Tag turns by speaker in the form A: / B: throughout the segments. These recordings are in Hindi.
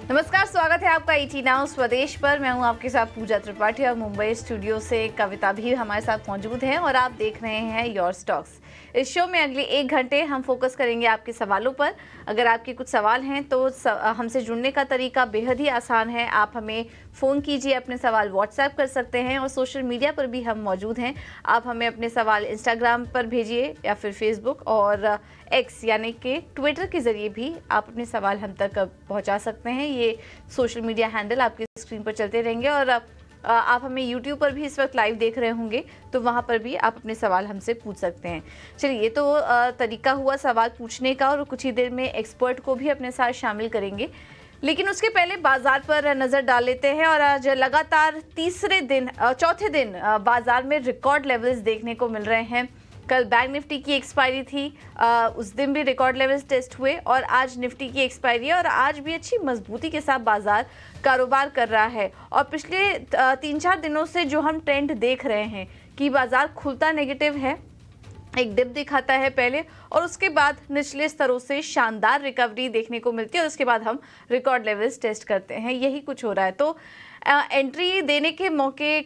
A: नमस्कार, स्वागत है आपका ईटी नाउ स्वदेश पर। मैं हूं आपके साथ पूजा त्रिपाठी और मुंबई स्टूडियो से कविता भी हमारे साथ मौजूद हैं और आप देख रहे हैं योर स्टॉक्स। इस शो में अगले 1 घंटे हम फोकस करेंगे आपके सवालों पर। अगर आपके कुछ सवाल हैं तो हमसे जुड़ने का तरीका बेहद ही आसान है। आप हमें फ़ोन कीजिए, अपने सवाल व्हाट्सएप कर सकते हैं और सोशल मीडिया पर भी हम मौजूद हैं। आप हमें अपने सवाल इंस्टाग्राम पर भेजिए या फिर फेसबुक और एक्स यानी कि ट्विटर के ज़रिए भी आप अपने सवाल हम तक पहुंचा सकते हैं। ये सोशल मीडिया हैंडल आपकी स्क्रीन पर चलते रहेंगे और आप हमें यूट्यूब पर भी इस वक्त लाइव देख रहे होंगे, तो वहाँ पर भी आप अपने सवाल हमसे पूछ सकते हैं। चलिए, ये तो तरीका हुआ सवाल पूछने का और कुछ ही देर में एक्सपर्ट को भी अपने साथ शामिल करेंगे। लेकिन उसके पहले बाजार पर नज़र डाल लेते हैं और आज लगातार चौथे दिन बाजार में रिकॉर्ड लेवल्स देखने को मिल रहे हैं। कल बैंक निफ्टी की एक्सपायरी थी, उस दिन भी रिकॉर्ड लेवल्स टेस्ट हुए और आज निफ्टी की एक्सपायरी है और आज भी अच्छी मजबूती के साथ बाजार कारोबार कर रहा है। और पिछले 3-4 दिनों से जो हम ट्रेंड देख रहे हैं कि बाजार खुलता नेगेटिव है, एक डिप दिखाता है पहले और उसके बाद निचले स्तरों से शानदार रिकवरी देखने को मिलती है और उसके बाद हम रिकॉर्ड लेवल्स टेस्ट करते हैं। यही कुछ हो रहा है। तो एंट्री देने के मौके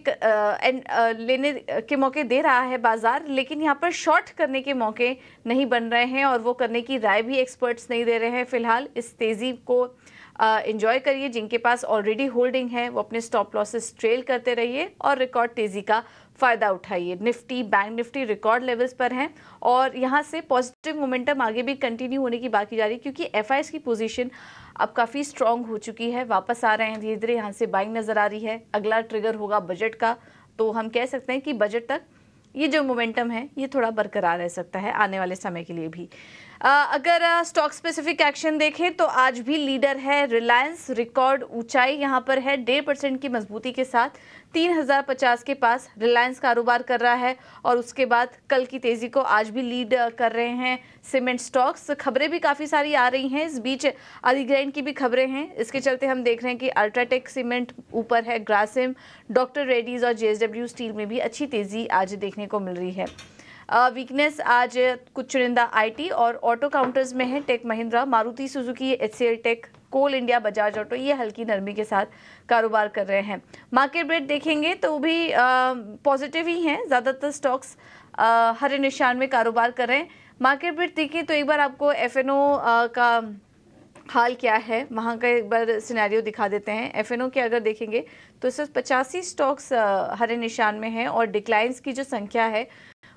A: लेने के मौके दे रहा है बाजार, लेकिन यहाँ पर शॉर्ट करने के मौके नहीं बन रहे हैं और वो करने की राय भी एक्सपर्ट्स नहीं दे रहे हैं। फिलहाल इस तेज़ी को एंजॉय करिए। जिनके पास ऑलरेडी होल्डिंग है वो अपने स्टॉप लॉसेस ट्रेल करते रहिए और रिकॉर्ड तेज़ी का फ़ायदा उठाइए। Nifty, bank Nifty record levels पर हैं और यहाँ से पॉजिटिव मोमेंटम आगे भी कंटिन्यू होने की बाकी जा रही है क्योंकि एफआईएस की पोजीशन अब काफ़ी स्ट्रॉन्ग हो चुकी है। वापस आ रहे हैं धीरे धीरे, यहाँ से बाइंग नज़र आ रही है। अगला ट्रिगर होगा बजट का, तो हम कह सकते हैं कि बजट तक ये जो मोमेंटम है ये थोड़ा बरकरार रह सकता है आने वाले समय के लिए भी। अगर स्टॉक स्पेसिफिक एक्शन देखें तो आज भी लीडर है रिलायंस। रिकॉर्ड ऊंचाई यहाँ पर है 1.5% की मजबूती के साथ 3050 के पास रिलायंस कारोबार कर रहा है और उसके बाद कल की तेज़ी को आज भी लीड कर रहे हैं सीमेंट स्टॉक्स। खबरें भी काफ़ी सारी आ रही हैं, इस बीच अधिग्रहण की भी खबरें हैं। इसके चलते हम देख रहे हैं कि अल्ट्राटेक सीमेंट ऊपर है, ग्रासिम, डॉक्टर रेड्डीज और जेएसडब्ल्यू स्टील में भी अच्छी तेज़ी आज देखने को मिल रही है। वीकनेस आज कुछ चुनिंदा आईटी और ऑटो काउंटर्स में है। Tech Mahindra, Maruti Suzuki, HCL Tech, Coal India, Bajaj auto ये हल्की नरमी के साथ कारोबार कर रहे हैं। मार्केट ब्रेड देखेंगे तो भी पॉजिटिव ही हैं, ज़्यादातर स्टॉक्स हरे निशान में कारोबार कर रहे हैं। मार्केट ब्रेड देखिए तो एक बार आपको एफएनओ का हाल क्या है वहाँ का एक बार सिनेरियो दिखा देते हैं। एफएनओ के अगर देखेंगे तो इस 85 स्टॉक्स हरे निशान में हैं और डिक्लाइंस की जो संख्या है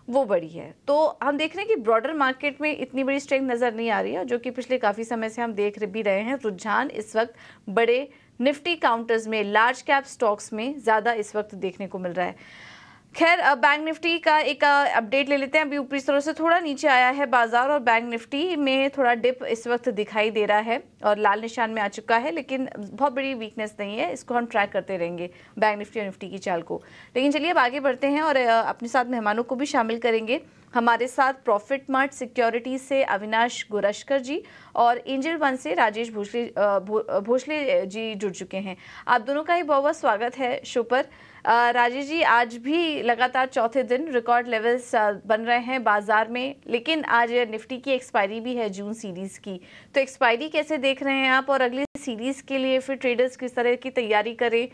A: वो बड़ी है। तो हम देख रहे हैं कि ब्रॉडर मार्केट में इतनी बड़ी स्ट्रेंथ नज़र नहीं आ रही है, जो कि पिछले काफ़ी समय से हम देख भी रहे हैं। रुझान इस वक्त बड़े निफ्टी काउंटर्स में, लार्ज कैप स्टॉक्स में ज़्यादा इस वक्त देखने को मिल रहा है। खैर, बैंक निफ्टी का एक अपडेट ले लेते हैं। अभी ऊपरी स्तरों से थोड़ा नीचे आया है बाजार और बैंक निफ्टी में थोड़ा डिप इस वक्त दिखाई दे रहा है और लाल निशान में आ चुका है, लेकिन बहुत बड़ी वीकनेस नहीं है। इसको हम ट्रैक करते रहेंगे बैंक निफ्टी और निफ्टी की चाल को। लेकिन चलिए अब आगे बढ़ते हैं और अपने साथ मेहमानों को भी शामिल करेंगे। हमारे साथ प्रॉफिट मार्ट सिक्योरिटीज से अविनाश गोरशकर जी और एंजल वन से राजेश भोसले जी जुड़ चुके हैं। आप दोनों का ही बहुत बहुत स्वागत है शो पर। राजेश जी, आज भी लगातार चौथे दिन रिकॉर्ड लेवल्स बन रहे हैं बाजार में, लेकिन आज निफ्टी की एक्सपायरी भी है जून सीरीज की। तो एक्सपायरी कैसे देख रहे हैं आप और अगली सीरीज के लिए फिर ट्रेडर्स किस तरह की तैयारी करें,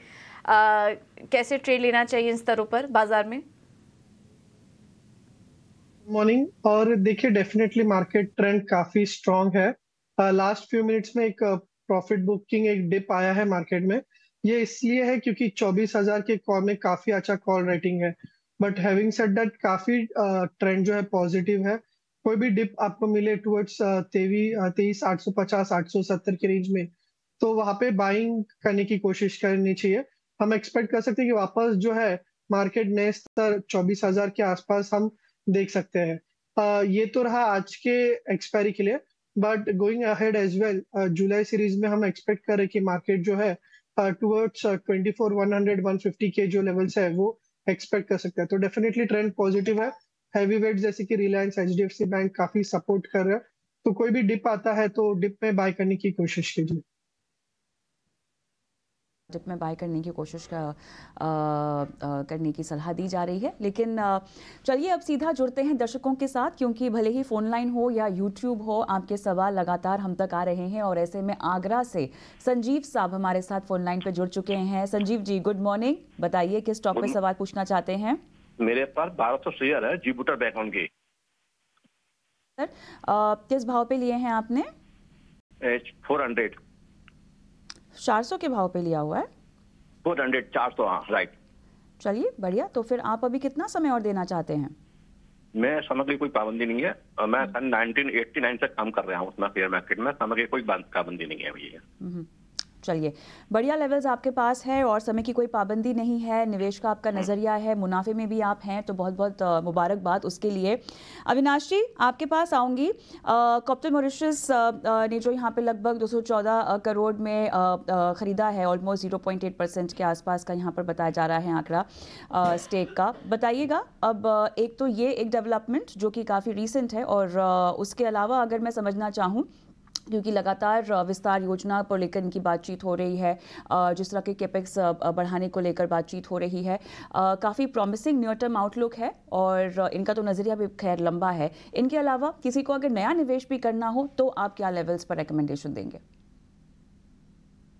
A: कैसे ट्रेड लेना चाहिए इन स्तरों पर बाजार में?
B: मॉर्निंग। और देखिए, डेफिनेटली मार्केट ट्रेंड काफी स्ट्रांग है। लास्ट फ्यू मिनट्स में एक प्रॉफिट बुकिंग, एक डिप आया है मार्केट में। ये इसलिए है क्योंकि 24,000 के कॉल में काफी अच्छा कॉल रेटिंग है। बट हैविंग सेड दैट, काफी ट्रेंड जो है पॉजिटिव है। कोई भी डिप आपको मिले टुवर्ड्स 23,850 870 के रेंज में, तो वहां पे बाइंग करने की कोशिश करनी चाहिए। हम एक्सपेक्ट कर सकते हैं कि वापस जो है मार्केट नए स्तर 24,000 के आसपास हम देख सकते हैं। ये तो रहा आज के एक्सपायरी के लिए। But going ahead as well, जुलाई सीरीज में हम एक्सपेक्ट कर रहे हैं कि मार्केट जो है टुवर्ड्स 24,100 150 के जो लेवल्स है वो एक्सपेक्ट कर सकते हैं। तो डेफिनेटली ट्रेंड पॉजिटिव है। हैवी वेट जैसे कि रिलायंस, एचडीएफसी बैंक काफी सपोर्ट कर रहे हैं। तो कोई भी डिप आता है तो डिप में बाय करने की कोशिश कीजिए।
C: डिप में बाय करने की कोशिश करने की सलाह दी जा रही है। लेकिन चलिए अब सीधा जुड़ते हैं दर्शकों के साथ, क्योंकि भले ही फोन लाइन हो या यूट्यूब हो, आपके सवाल लगातार हम तक आ रहे हैं। और ऐसे में आगरा से संजीव साहब हमारे साथ फोन लाइन पे जुड़ चुके हैं। Sanjeev ji, good morning. बताइए किस टॉप पे सवाल पूछना चाहते हैं।
D: मेरे पास 1200 शेयर है जुपिटर बैकग्राउंड के।
C: सर किस भाव पे लिए हैं आपने?
D: 400
C: 400 के भाव पे लिया हुआ है।
D: 400 400, हाँ राइट।
C: चलिए बढ़िया। तो फिर आप अभी कितना समय और देना चाहते हैं?
D: मैं समय की कोई पाबंदी नहीं है। मैं सन 1989 से काम कर रहा हूँ उसमें शेयर मार्केट में। समय की कोई पाबंदी नहीं है भैया।
C: चलिए बढ़िया लेवल्स आपके पास है और समय की कोई पाबंदी नहीं है। निवेश का आपका नज़रिया है, मुनाफे में भी आप हैं, तो बहुत बहुत मुबारकबाद उसके लिए। अविनाश जी, आपके पास आऊँगी। कैपिटल मॉरिशस ने जो यहाँ पे लगभग 214 करोड़ में ख़रीदा है, ऑलमोस्ट 0.8% के आसपास का यहाँ पर बताया जा रहा है आंकड़ा स्टेक का। बताइएगा अब एक तो ये एक डेवलपमेंट जो कि काफ़ी रिसेंट है, और उसके अलावा अगर मैं समझना चाहूँ, क्योंकि लगातार विस्तार योजना पर लेकर इनकी बातचीत हो रही है, जिस तरह के कैपेक्स बढ़ाने को लेकर बातचीत हो रही है, काफ़ी प्रॉमिसिंग नियर टर्म आउटलुक है और इनका तो नज़रिया भी खैर लंबा है। इनके अलावा किसी को अगर नया निवेश भी करना हो तो आप क्या लेवल्स पर रिकमेंडेशन देंगे?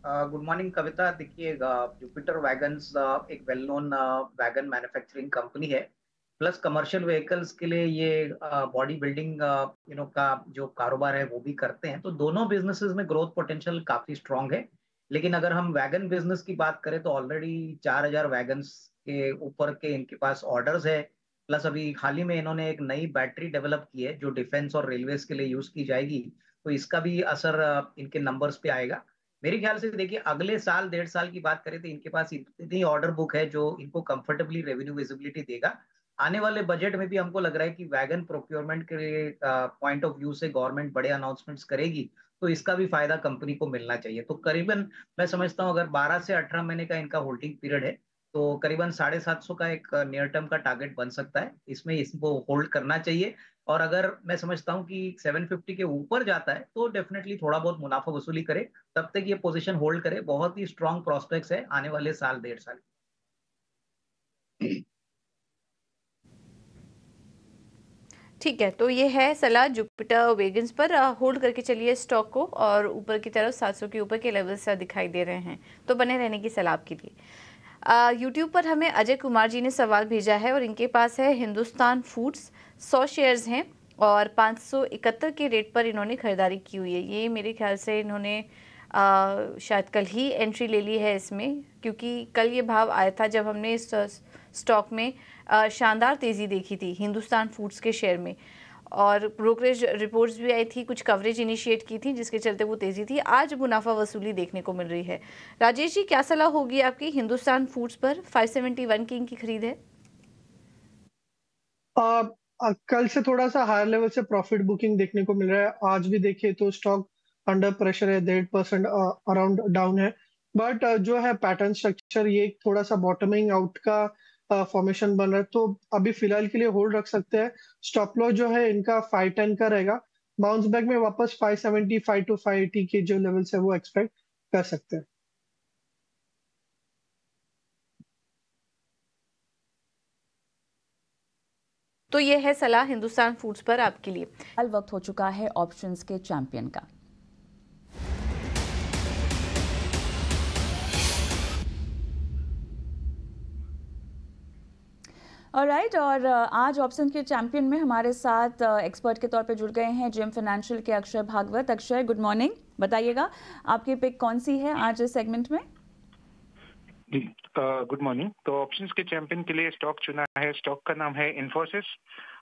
E: गुड मॉर्निंग कविता। देखिए, जुपिटर वैगन्स एक well known wagon manufacturing company है, प्लस कमर्शियल व्हीकल्स के लिए ये बॉडी बिल्डिंग का जो कारोबार है वो भी करते हैं। तो दोनों बिजनेसेस में ग्रोथ पोटेंशियल काफी स्ट्रांग है। लेकिन अगर हम वैगन बिजनेस की बात करें तो ऑलरेडी 4000 वैगन्स के ऊपर के इनके पास ऑर्डर्स है। प्लस अभी हाल ही में इन्होंने एक नई बैटरी डेवलप की है जो डिफेंस और रेलवेज के लिए यूज की जाएगी। तो इसका भी असर इनके नंबर्स पे आएगा। मेरे ख्याल से देखिए, अगले साल 1.5 साल की बात करें तो इनके पास इतनी ऑर्डर बुक है जो इनको कंफर्टेबली रेवेन्यू विजिबिलिटी देगा। आने वाले बजट में भी हमको लग रहा है कि वैगन प्रोक्योरमेंट के पॉइंट ऑफ व्यू से गवर्नमेंट बड़े अनाउंसमेंट्स करेगी, तो इसका भी फायदा कंपनी को मिलना चाहिए। तो करीबन मैं समझता हूँ अगर 12 से 18 महीने का इनका होल्डिंग पीरियड है तो करीबन 750 का एक नियर टर्म का टारगेट बन सकता है। इसमें इसको होल्ड करना चाहिए। और अगर मैं समझता हूँ कि 750 के ऊपर जाता है तो डेफिनेटली थोड़ा बहुत मुनाफा वसूली करे, तब तक ये पोजीशन होल्ड करे। बहुत ही स्ट्रांग प्रोस्पेक्ट्स है आने वाले साल 1.5 साल।
A: ठीक है, तो ये है सलाह जुपिटर वेगन्स पर। होल्ड करके चलिए स्टॉक को, और ऊपर की तरफ 700 के ऊपर के लेवल्स दिखाई दे रहे हैं, तो बने रहने की सलाह आपके लिए। यूट्यूब पर हमें अजय कुमार जी ने सवाल भेजा है और इनके पास है हिंदुस्तान फूड्स, 100 शेयर्स हैं और 571 के रेट पर इन्होंने खरीदारी की हुई है। ये मेरे ख्याल से इन्होंने शायद कल ही एंट्री ले ली है इसमें, क्योंकि कल ये भाव आया था जब हमने इस स्टॉक में शानदार तेज़ी देखी थी हिंदुस्तान फूड्स के शेयर में, और ब्रोकरेज रिपोर्ट्स भी आई थी, कुछ कवरेज इनिशिएट की थी जिसके चलते वो तेज़ी थी। आज मुनाफा वसूली देखने को मिल रही है। राजेश जी, क्या सलाह होगी आपकी हिंदुस्तान फूड्स पर? 571 की इनकी खरीद है।
B: कल से थोड़ा सा हायर लेवल से प्रॉफिट बुकिंग देखने को मिल रहा है। आज भी देखिए तो स्टॉक अंडर प्रेशर है, 1.5% अराउंड डाउन है। बट जो है पैटर्न स्ट्रक्चर, ये थोड़ा सा बॉटमिंग आउट का फॉर्मेशन बन रहा है, तो अभी फिलहाल के लिए होल्ड रख सकते हैं। स्टॉप लॉस जो है इनका 510 का रहेगा। बाउंस बैक में वापस 575 टू 580 के जो लेवल्स है वो एक्सपेक्ट कर सकते हैं।
A: तो ये है सलाह हिंदुस्तान फूड्स पर आपके लिए।
C: हाल वक्त हो चुका है ऑप्शंस के चैंपियन का। ऑलराइट, और आज ऑप्शन के चैंपियन में हमारे साथ एक्सपर्ट के तौर पे जुड़ गए हैं जेम फाइनेंशियल के अक्षय भागवत। Akshay, good morning. बताइएगा आपकी पिक कौन सी है आज इस सेगमेंट में?
F: Good morning. तो ऑप्शंस के चैंपियन के लिए स्टॉक चुना है। स्टॉक का नाम है इन्फोसिस,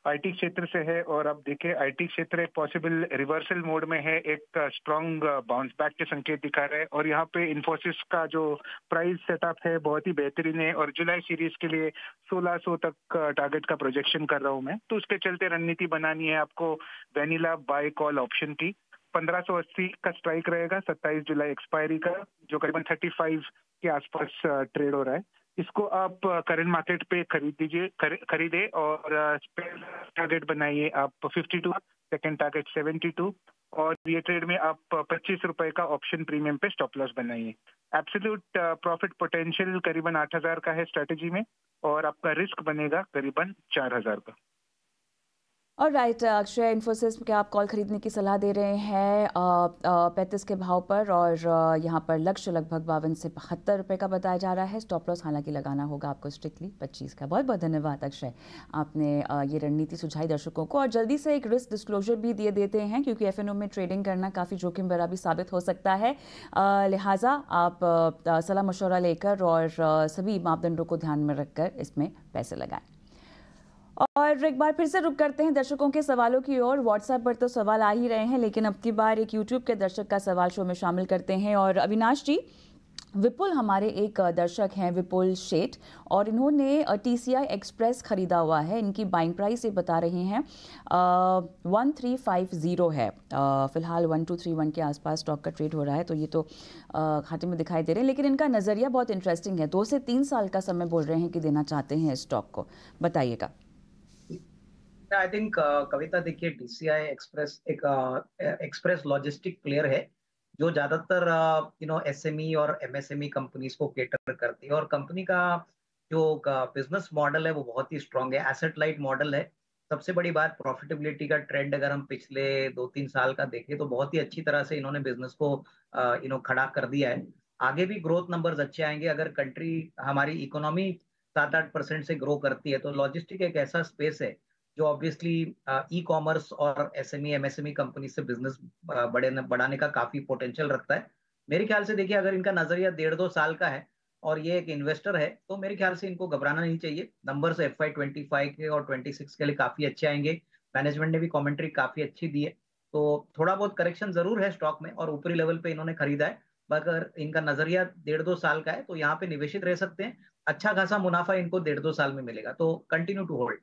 F: आईटी क्षेत्र से है। और अब देखिए, आईटी क्षेत्र एक पॉसिबल रिवर्सल मोड में है, एक स्ट्रॉन्ग बाउंस बैक के संकेत दिखा रहा है। और यहाँ पे इन्फोसिस का जो प्राइस सेटअप है बहुत ही बेहतरीन है, और जुलाई सीरीज के लिए 1600 तक टारगेट का प्रोजेक्शन कर रहा हूँ मैं। तो उसके चलते रणनीति बनानी है आपको वैनिला बाय कॉल ऑप्शन की। 1580 का स्ट्राइक रहेगा 27 जुलाई एक्सपायरी का, जो करीबन 35 के आसपास ट्रेड हो रहा है। इसको आप करंट मार्केट पे खरीदे और टारगेट बनाइए आप 52, सेकंड टारगेट 72, और ये ट्रेड में आप 25 रुपए का ऑप्शन प्रीमियम पे स्टॉप लॉस बनाइए। एब्सोल्यूट प्रॉफिट पोटेंशियल करीबन 8,000 का है स्ट्रेटेजी में, और आपका रिस्क बनेगा करीबन 4,000 का।
C: और राइट अक्षय, इन्फोसिस के आप कॉल खरीदने की सलाह दे रहे हैं 35 के भाव पर, और यहाँ पर लक्ष्य लगभग 52 से 72 रुपये का बताया जा रहा है। स्टॉप लॉस हालांकि लगाना होगा आपको स्ट्रिक्टली 25 का। बहुत बहुत धन्यवाद अक्षय, आपने ये रणनीति सुझाई दर्शकों को। और जल्दी से एक रिस्क डिस्क्लोजर भी दिए देते हैं, क्योंकि FNO में ट्रेडिंग करना काफ़ी जोखिम भरा भी साबित हो सकता है। लिहाजा आप सलाह मशवरा लेकर और सभी मापदंडों को ध्यान में रखकर इसमें पैसे लगाएं। और एक बार फिर से रुक करते हैं दर्शकों के सवालों की ओर। व्हाट्सएप पर तो सवाल आ ही रहे हैं, लेकिन अब की बार एक यूट्यूब के दर्शक का सवाल शो में शामिल करते हैं। और अविनाश जी, विपुल हमारे एक दर्शक हैं, विपुल शेठ, और इन्होंने TCI एक्सप्रेस खरीदा हुआ है। इनकी बाइंग प्राइस ये बता रहे हैं 1350 है। फिलहाल 1231 के आसपास स्टॉक का ट्रेड हो रहा है, तो ये तो खाते में दिखाई दे रहे हैं। लेकिन इनका नज़रिया बहुत इंटरेस्टिंग है। 2 से 3 साल का समय बोल रहे हैं कि देना चाहते हैं स्टॉक को, बताइएगा।
E: आई थिंक कविता, देखिए TCI एक्सप्रेस एक एक्सप्रेस लॉजिस्टिक प्लेयर है जो ज्यादातर SME और MSME कंपनीज को केटर करती है, और कंपनी का जो बिजनेस मॉडल है वो बहुत ही स्ट्रांग है, एसेट लाइट मॉडल है। सबसे बड़ी बात, प्रॉफिटेबिलिटी का ट्रेंड अगर हम पिछले 2-3 साल का देखें तो बहुत ही अच्छी तरह से इन्होंने बिजनेस को खड़ा कर दिया है। आगे भी ग्रोथ नंबर्स अच्छे आएंगे। अगर कंट्री, हमारी इकोनॉमी 7-8% से ग्रो करती है, तो लॉजिस्टिक एक ऐसा स्पेस है जो ऑब्वियसली ई कॉमर्स और SME MSME कंपनी से बिजनेस बढ़ाने का काफी पोटेंशियल रखता है। मेरे ख्याल से देखिए, अगर इनका नजरिया 1.5-2 साल का है और ये एक इन्वेस्टर है, तो मेरे ख्याल से इनको घबराना नहीं चाहिए। नंबर्स FY25 के और 26 के लिए काफी अच्छे आएंगे। मैनेजमेंट ने भी कमेंट्री काफी अच्छी दी है, तो थोड़ा बहुत करेक्शन जरूर है स्टॉक में, और ऊपरी लेवल पे इन्होंने खरीदा है। अगर इनका नजरिया 1.5-2 साल का है तो यहाँ पे निवेशित रह सकते हैं। अच्छा खासा मुनाफा इनको 1.5-2 साल में मिलेगा, तो कंटिन्यू टू होल्ड।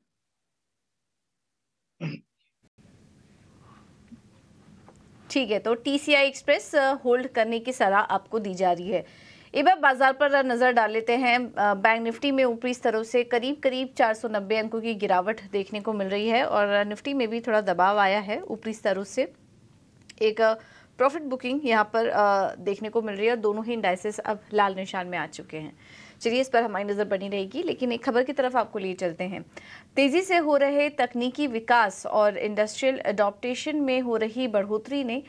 A: ठीक है, तो TCI एक्सप्रेस होल्ड करने की सलाह आपको दी जा रही है। एक बार बाजार पर नजर डाल लेते हैं। बैंक निफ्टी में ऊपरी स्तरों से करीब 490 अंकों की गिरावट देखने को मिल रही है, और निफ्टी में भी थोड़ा दबाव आया है ऊपरी स्तरों से। एक प्रॉफिट बुकिंग यहाँ पर देखने को मिल रही है, और दोनों ही इंडाइसेस अब लाल निशान में आ चुके हैं। चलिए, इस पर हमारी नज़र बनी रहेगी, लेकिन एक खबर की तरफ आपको लिए चलते हैं। तेज़ी से हो रहे तकनीकी विकास और इंडस्ट्रियल अडॉप्टेशन में हो रही बढ़ोतरी ने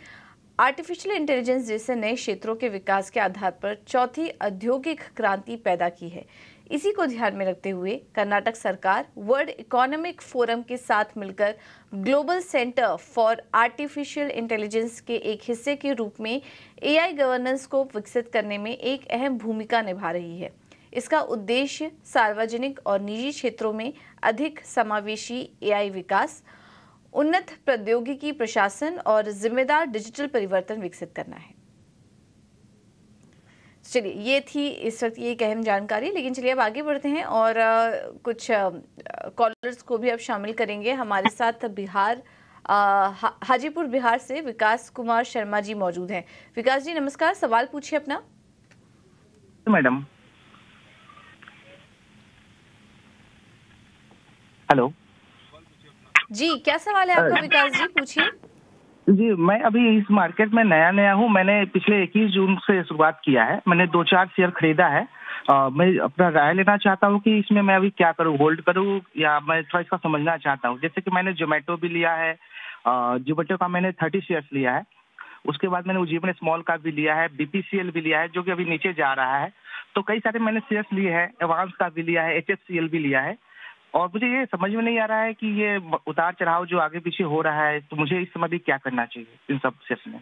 A: आर्टिफिशियल इंटेलिजेंस जैसे नए क्षेत्रों के विकास के आधार पर चौथी औद्योगिक क्रांति पैदा की है। इसी को ध्यान में रखते हुए कर्नाटक सरकार वर्ल्ड इकोनॉमिक फोरम के साथ मिलकर global centre for artificial intelligence के एक हिस्से के रूप में AI गवर्नेंस को विकसित करने में एक अहम भूमिका निभा रही है। इसका उद्देश्य सार्वजनिक और निजी क्षेत्रों में अधिक समावेशी AI विकास, उन्नत प्रौद्योगिकी प्रशासन और जिम्मेदार डिजिटल परिवर्तन विकसित करना है। चलिए, ये थी इस वक्त ये एक अहम जानकारी, लेकिन चलिए अब आगे बढ़ते हैं और कुछ कॉलर्स को भी अब शामिल करेंगे। हमारे साथ बिहार हाजीपुर बिहार से विकास कुमार शर्मा जी मौजूद हैं। विकास जी नमस्कार, सवाल पूछिए अपना।
G: मैडम, हेलो
A: जी, क्या सवाल है आपका विकास जी, पूछिए।
G: जी, मैं अभी इस मार्केट में नया हूँ। मैंने पिछले 21 जून से शुरुआत किया है। मैंने 2-4 शेयर खरीदा है। मैं अपना राय लेना चाहता हूँ कि इसमें मैं अभी क्या करूँ, होल्ड करूँ या मैं थोड़ा इसका समझना चाहता हूँ। जैसे कि मैंने जोमेटो भी लिया है, जोमेटो का मैंने 30 शेयर्स लिया है। उसके बाद मैंने उज्जीवन स्मॉल का भी लिया है, BPCL भी लिया है जो कि अभी नीचे जा रहा है। तो कई सारे मैंने शेयर्स लिए हैं, एडवांस का भी लिया है, HFCL भी लिया है। और मुझे ये समझ में नहीं आ रहा है कि ये उतार चढ़ाव जो आगे पीछे हो रहा है, तो मुझे इस समय भी क्या करना चाहिए इन सब शेयर्स में।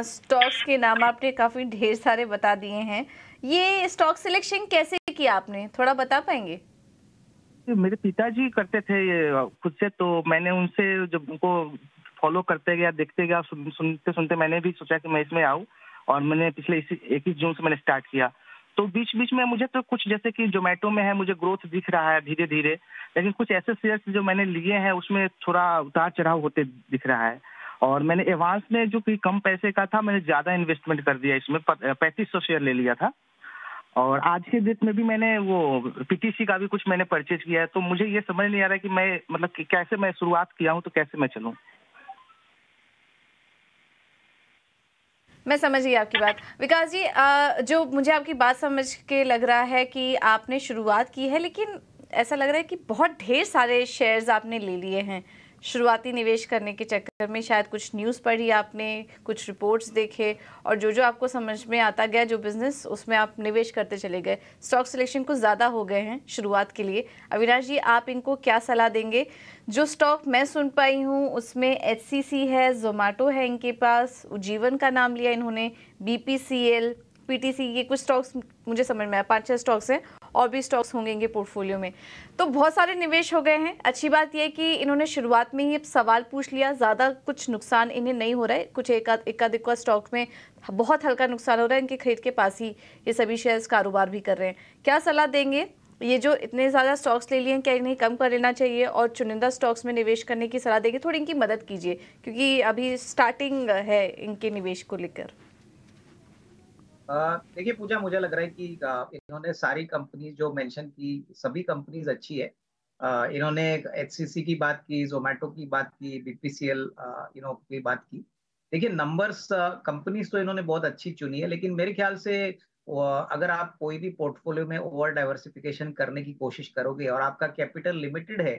A: स्टॉक्स के नाम आपने काफी ढेर सारे बता दिए हैं। ये स्टॉक सिलेक्शन कैसे किया आपने, थोड़ा बता पाएंगे?
G: मेरे पिताजी करते थे ये खुद से, तो मैंने उनसे जब उनको फॉलो करते गया, देखते गया, सुनते सुनते मैंने भी सोचा कि मैं इसमें आऊँ, और मैंने पिछले 21 जून से मैंने स्टार्ट किया। तो बीच बीच में मुझे तो कुछ, जैसे कि जोमेटो में है, मुझे ग्रोथ दिख रहा है धीरे धीरे, लेकिन कुछ ऐसे शेयर्स जो मैंने लिए हैं उसमें थोड़ा उतार चढ़ाव होते दिख रहा है। और मैंने एडवांस में जो कि कम पैसे का था, मैंने ज्यादा इन्वेस्टमेंट कर दिया, इसमें 3500 शेयर ले लिया था। और आज के डेट में भी मैंने वो पीटीसी का भी कुछ मैंने परचेज किया है। तो मुझे ये समझ नहीं आ रहा कि मैं मतलब कि कैसे मैं शुरुआत किया हूँ तो कैसे मैं चलूँ।
A: मैं समझ गई आपकी बात। विकास जी, जो मुझे आपकी बात समझ के लग रहा है कि आपने शुरुआत की है, लेकिन ऐसा लग रहा है कि बहुत ढेर सारे शेयर्स आपने ले लिए हैं शुरुआती निवेश करने के चक्कर में। शायद कुछ न्यूज़ पढ़ी आपने, कुछ रिपोर्ट्स देखे, और जो जो आपको समझ में आता गया जो बिजनेस, उसमें आप निवेश करते चले गए। स्टॉक सिलेक्शन कुछ ज़्यादा हो गए हैं शुरुआत के लिए। अविनाश जी, आप इनको क्या सलाह देंगे? जो स्टॉक मैं सुन पाई हूँ उसमें एचसीसी है, जोमेटो है इनके पास, उज्जीवन का नाम लिया इन्होंने, बीपीसीएल, पीटीसी, ये कुछ स्टॉक्स मुझे समझ में आया, 5-6 स्टॉक्स हैं, और भी स्टॉक्स होंगे इनके पोर्टफोलियो में। तो बहुत सारे निवेश हो गए हैं। अच्छी बात यह है कि इन्होंने शुरुआत में ही सवाल पूछ लिया, ज़्यादा कुछ नुकसान इन्हें नहीं हो रहा है। कुछ एकाधिक स्टॉक में बहुत हल्का नुकसान हो रहा है, इनके खरीद के पास ही ये सभी शेयर्स कारोबार भी कर रहे हैं। क्या सलाह देंगे? ये जो इतने ज़्यादा स्टॉक्स ले लिए हैं, क्या इन्हें कम कर लेना चाहिए और चुनिंदा स्टॉक्स में निवेश करने की सलाह देंगे? थोड़ी इनकी मदद कीजिए, क्योंकि अभी स्टार्टिंग है इनके निवेश को लेकर।
E: देखिए पूजा, मुझे लग रहा है कि इन्होंने सारी कंपनीज जो मेंशन की, सभी कंपनीज अच्छी है। इन्होंने एचसीसी की बात की, जोमेटो की बात की, बीपीसीएल की बात की। देखिए नंबर्स, कंपनीज तो इन्होंने बहुत अच्छी चुनी है, लेकिन मेरे ख्याल से अगर आप कोई भी पोर्टफोलियो में ओवर डाइवर्सिफिकेशन करने की कोशिश करोगे और आपका कैपिटल लिमिटेड है,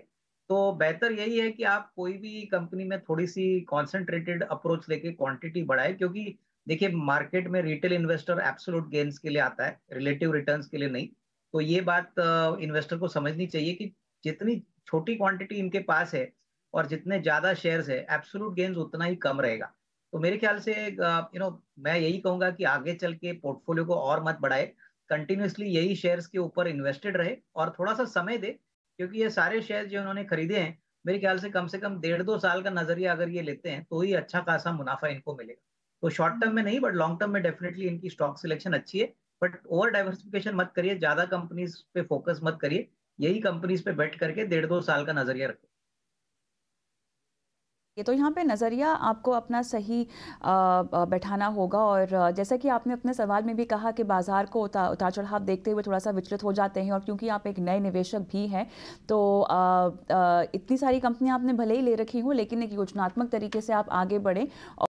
E: तो बेहतर यही है कि आप कोई भी कंपनी में थोड़ी सी कॉन्सेंट्रेटेड अप्रोच लेके क्वांटिटी बढ़ाए। क्योंकि देखिए मार्केट में रिटेल इन्वेस्टर एब्सोल्यूट गेन्स के लिए आता है, रिलेटिव रिटर्न्स के लिए नहीं। तो ये बात इन्वेस्टर को समझनी चाहिए कि जितनी छोटी क्वांटिटी इनके पास है और जितने ज्यादा शेयर्स है, एब्सोल्यूट गेन्स उतना ही कम रहेगा। तो मेरे ख्याल से मैं यही कहूंगा कि आगे चल के पोर्टफोलियो को और मत बढ़ाए, कंटिन्यूसली यही शेयर्स के ऊपर इन्वेस्टेड रहे और थोड़ा सा समय दे। क्योंकि ये सारे शेयर जो उन्होंने खरीदे हैं, मेरे ख्याल से कम 1.5-2 साल का नजरिया अगर ये लेते हैं तो ही अच्छा खासा मुनाफा इनको मिलेगा। तो शॉर्ट टर्म में नहीं, बट लॉन्ग टर्म में डेफिनेटली इनकी स्टॉक सिलेक्शन अच्छी है। बट ओवर डाइवर्सिफिकेशन मत करिए, ज्यादा कंपनीज पे फोकस मत करिए, यही कंपनीज पे बेट करके 1.5-2 साल का नजरिया रखें।
C: ये तो यहाँ पे नज़रिया आपको अपना सही बैठाना होगा। और जैसा कि आपने अपने सवाल में भी कहा कि बाज़ार को उतार चढ़ाव देखते हुए थोड़ा सा विचलित हो जाते हैं, और क्योंकि आप एक नए निवेशक भी हैं तो इतनी सारी कंपनियां आपने भले ही ले रखी हों, लेकिन एक योजनात्मक तरीके से आप आगे बढ़ें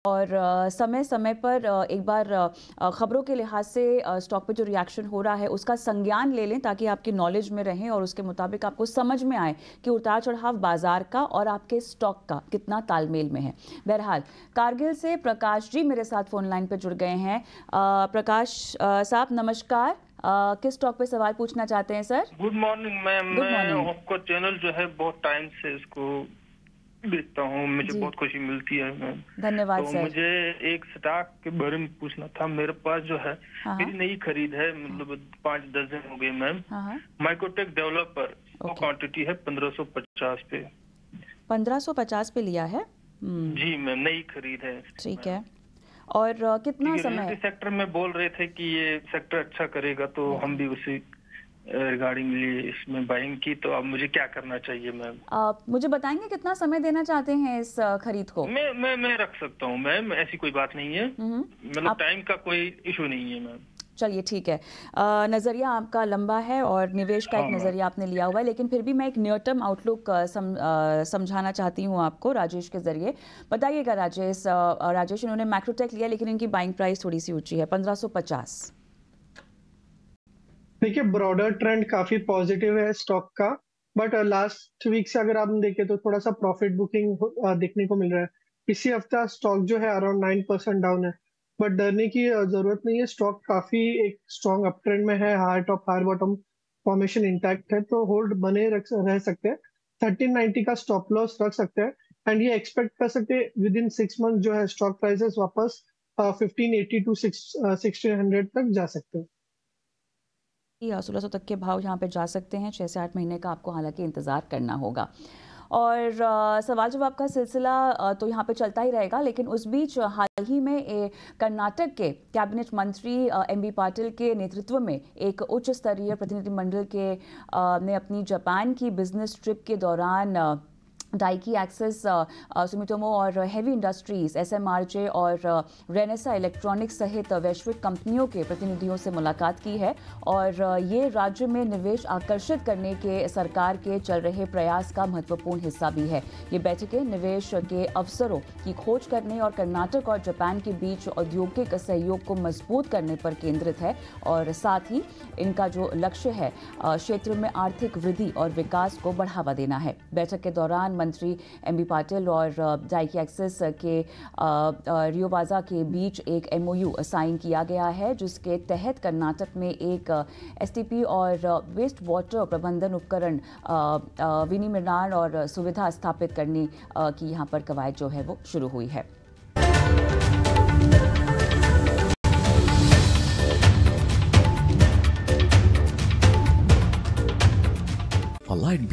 C: और समय समय पर एक बार ख़बरों के लिहाज से स्टॉक पे जो रिएक्शन हो रहा है उसका संज्ञान ले लें, ताकि आपकी नॉलेज में रहें और उसके मुताबिक आपको समझ में आए कि उतार चढ़ाव बाज़ार का और आपके स्टॉक का कितना तालमेल में है। बहरहाल, कारगिल से प्रकाश जी मेरे साथ फोन लाइन पर जुड़ गए हैं। प्रकाश साहब नमस्कार, किस स्टॉक पे सवाल पूछना चाहते हैं सर?
H: Good morning ma'am. मैं आपका चैनल जो है बहुत टाइम से इसको देखता हूँ, मुझे बहुत खुशी मिलती है मैम।
C: धन्यवाद
H: तो
C: सर।
H: मुझे एक स्टॉक के बारे में पूछना था। मेरे पास जो है मेरी नई खरीद है, मतलब 5-10 दिन हो गए मैम। माइक्रोटेक डेवलपर, क्वांटिटी है 1550 पे।
C: 1550 पे लिया है?
H: जी मैम, नई खरीद है।
C: ठीक है, और कितना समय?
H: सेक्टर में बोल रहे थे कि ये सेक्टर अच्छा करेगा, तो हम भी उसी रिगार्डिंगली इसमें बाइंग की। तो अब मुझे क्या करना चाहिए मैम?
C: आप मुझे बताएंगे कितना समय देना चाहते हैं इस खरीद को?
H: मैं रख सकता हूँ मैम, ऐसी कोई बात नहीं है, मतलब टाइम का कोई इशू नहीं है मैम।
C: चलिए ठीक है, नज़रिया आपका लंबा है और निवेश का एक नज़रिया आपने लिया हुआ है, लेकिन फिर भी मैं एक नियर टर्म आउटलुक समझाना चाहती हूँ आपको राजेश के जरिए। बताइएगा राजेश, इन्होंने मैक्रोटेक लिया लेकिन इनकी बाइंग प्राइस थोड़ी सी ऊंची है, 1550।
B: देखिए ब्रॉडर ट्रेंड काफी पॉजिटिव है स्टॉक का, बट लास्ट वीक से अगर आप देखें तो थोड़ा सा प्रॉफिट बुकिंग देखने को मिल रहा है। इसी हफ्ता स्टॉक जो है अराउंड 9% डाउन है, बट डरने की जरूरत नहीं है। स्टॉक काफी एक स्ट्रॉन्ग अप ट्रेंड में है, high top high bottom formation intact है, तो होल्ड बने रह सकते हैं। 1390 का स्टॉप लॉस रख सकते हैं एंड ये एक्सपेक्ट कर सकते हैं विद इन 6 मंथ जो है स्टॉक प्राइसेस वापस 1580 टू 1600 तक जा सकते हैं।
C: 1600 तक के भाव यहाँ पे जा सकते हैं। 6 से 8 महीने का आपको हालांकि इंतज़ार करना होगा। और सवाल जवाब का सिलसिला तो यहाँ पे चलता ही रहेगा, लेकिन उस बीच हाल ही में कर्नाटक के कैबिनेट मंत्री एमबी पाटिल के नेतृत्व में एक उच्च स्तरीय प्रतिनिधिमंडल ने अपनी जापान की बिजनेस ट्रिप के दौरान डाइकी एक्सिस, सुमिटोमो और हेवी इंडस्ट्रीज, एसएमआरजे और रेनेसा इलेक्ट्रॉनिक्स सहित वैश्विक कंपनियों के प्रतिनिधियों से मुलाकात की है और ये राज्य में निवेश आकर्षित करने के सरकार के चल रहे प्रयास का महत्वपूर्ण हिस्सा भी है। ये बैठकें निवेश के अवसरों की खोज करने और कर्नाटक और जापान के बीच औद्योगिक सहयोग को मजबूत करने पर केंद्रित है और साथ ही इनका जो लक्ष्य है क्षेत्र में आर्थिक वृद्धि और विकास को बढ़ावा देना है। बैठक के दौरान मंत्री एमबी पाटिल और डाइकी एक्सिस के रियोवाजा के बीच एक एमओयू साइन किया गया है, जिसके तहत कर्नाटक में एक एसटीपी और वेस्ट वाटर प्रबंधन उपकरण विनिर्माण और सुविधा स्थापित करने की यहाँ पर कवायद जो है वो शुरू हुई है।